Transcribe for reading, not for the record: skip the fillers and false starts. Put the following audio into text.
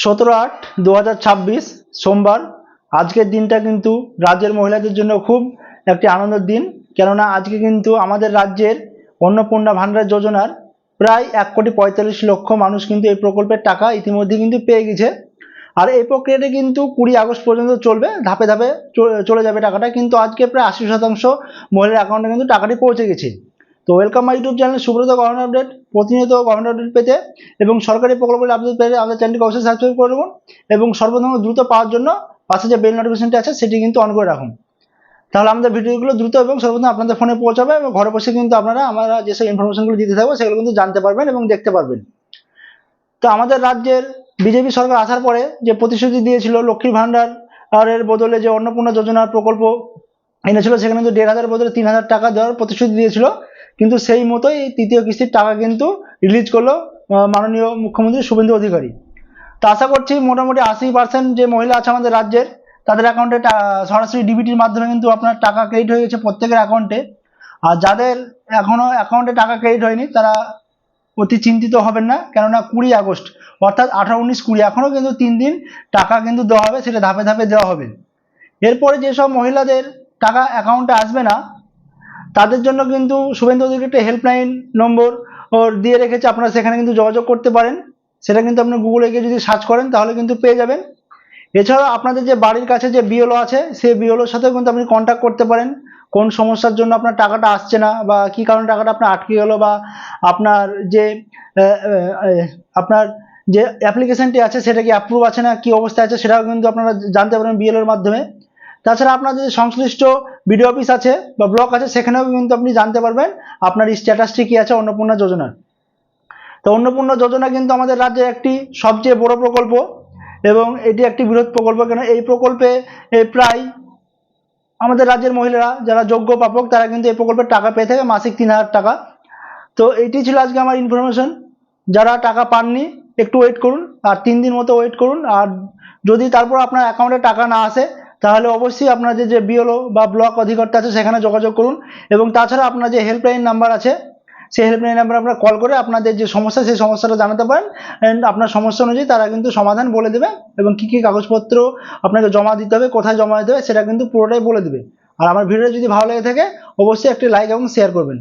17/8/2026 সোমবার। আজকের দিনটা কিন্তু রাজ্যের মহিলাদের জন্য খুব একটি আনন্দের দিন, কেননা আজকে কিন্তু আমাদের রাজ্যের অন্নপূর্ণা ভান্ডার যোজনার প্রায় 1,45,00,000 মানুষ কিন্তু এই প্রকল্পের টাকা ইতিমধ্যে কিন্তু পেয়ে গেছে। আর এই প্রক্রিয়াটা কিন্তু 20 আগস্ট পর্যন্ত চলবে, ধাপে ধাপে চলে যাবে টাকাটা, কিন্তু আজকে প্রায় 80% মহিলার অ্যাকাউন্টে কিন্তু টাকাটি পৌঁছে গেছে। তো welcome my YouTube channel Subrata government update. প্রতিনিয়ত গভর্নমেন্ট আপডেট পেতে এবং সরকারি প্রকল্পের আপডেট পেতে আমাদের চ্যানেলকে অবশ্যই সাবস্ক্রাইব করে রাখুন এবং সর্বপ্রথম দ্রুত পাওয়ার জন্য পাশে যে বেল নোটিফিকেশনটি আছে সেটি কিন্তু অন করে রাখুন। তাহলে আমাদের ভিডিওগুলো দ্রুত এবং সর্বপ্রথম আপনাদের ফোনে পৌঁছাবে এবং ঘরে বসে কিন্তু আপনারা আমরা যেসব ইনফরমেশনগুলো দিতে থাকবো সেগুলো কিন্তু জানতে পারবেন এবং দেখতে পারবেন। তো আমাদের রাজ্যের বিজেপি সরকার আসার পরে যে প্রতিশ্রুতি দিয়েছিল লক্ষ্মীর ভান্ডার এর বদলে যে অন্নপূর্ণা যোজনার প্রকল্প এনেছিল, সেখানে কিন্তু 1,500 বদলে 3,000 টাকা দেওয়ার প্রতিশ্রুতি দিয়েছিল, কিন্তু সেই মতোই তৃতীয় কিস্তির টাকা কিন্তু রিলিজ করলো মাননীয় মুখ্যমন্ত্রী শুভেন্দু অধিকারী। তো আশা করছি মোটামুটি 80% যে মহিলা আছে আমাদের রাজ্যের, তাদের অ্যাকাউন্টে সরাসরি ডিবিটির মাধ্যমে কিন্তু আপনার টাকা ক্রেডিট হয়ে গেছে প্রত্যেকের অ্যাকাউন্টে। আর যাদের এখনো অ্যাকাউন্টে টাকা ক্রেডিট হয়নি তারা অতি চিন্তিত হবেন না, কেননা 20 আগস্ট অর্থাৎ 18, 19, 20 এখনও কিন্তু 3 দিন টাকা কিন্তু দেওয়া হবে, সেটা ধাপে ধাপে দেওয়া হবে। এরপরে যেসব মহিলাদের টাকা অ্যাকাউন্টে আসবে না তাদের জন্য কিন্তু শুভেন্দু অধিকারী একটা হেল্পলাইন নম্বর দিয়ে রেখেছে, আপনারা সেখানে কিন্তু যোগাযোগ করতে পারেন। সেটা কিন্তু আপনি গুগলে গিয়ে যদি সার্চ করেন তাহলে কিন্তু পেয়ে যাবেন। এছাড়াও আপনাদের যে বাড়ির কাছে যে বিএলও আছে সেই বিএলওর সাথেও কিন্তু আপনি কন্ট্যাক্ট করতে পারেন, কোন সমস্যার জন্য আপনার টাকাটা আসছে না বা কী কারণে টাকাটা আপনার আটকে গেল, বা আপনার যে আপনার যে অ্যাপ্লিকেশনটি আছে সেটা কি অ্যাপ্রুভ আছে না, কি অবস্থায় আছে সেটাও কিন্তু আপনারা জানতে পারেন বিএলওর মাধ্যমে। তাছাড়া আপনার যে সংশ্লিষ্ট বিডিও অফিস আছে বা ব্লক আছে সেখানেও কিন্তু আপনি জানতে পারবেন আপনার স্ট্যাটাসটি কী আছে অন্নপূর্ণা যোজনার। তো অন্নপূর্ণা যোজনা কিন্তু আমাদের রাজ্যের একটি সবচেয়ে বড় প্রকল্প এবং এটি একটি বৃহৎ প্রকল্প, কেন এই প্রকল্পে প্রায় আমাদের রাজ্যের মহিলারা যারা যোগ্য প্রাপক তারা কিন্তু এই প্রকল্পের টাকা পেয়ে থাকে মাসিক 3,000 টাকা। তো এইটি ছিল আজকে আমার ইনফরমেশন। যারা টাকা পাননি একটু ওয়েট করুন, আর 3 দিন মতো ওয়েট করুন, আর যদি তারপর আপনার অ্যাকাউন্টে টাকা না আসে তাহলে অবশ্যই আপনার যে বিএলও বা ব্লক অধিকর্তা আছে সেখানে যোগাযোগ করুন। এবং তাছাড়া আপনার যে হেল্পলাইন নাম্বার আছে সেই হেল্পলাইন নাম্বারে আপনারা কল করে আপনাদের যে সমস্যা সেই সমস্যাটা জানাতে পারেন, অ্যান্ড আপনার সমস্যা অনুযায়ী তারা কিন্তু সমাধান বলে দেবে এবং কী কী কাগজপত্র আপনাকে জমা দিতে হবে, কোথায় জমা দিতে হবে সেটা কিন্তু পুরোটাই বলে দেবে। আর আমার ভিডিও যদি ভালো লেগে থাকে অবশ্যই একটি লাইক এবং শেয়ার করবেন।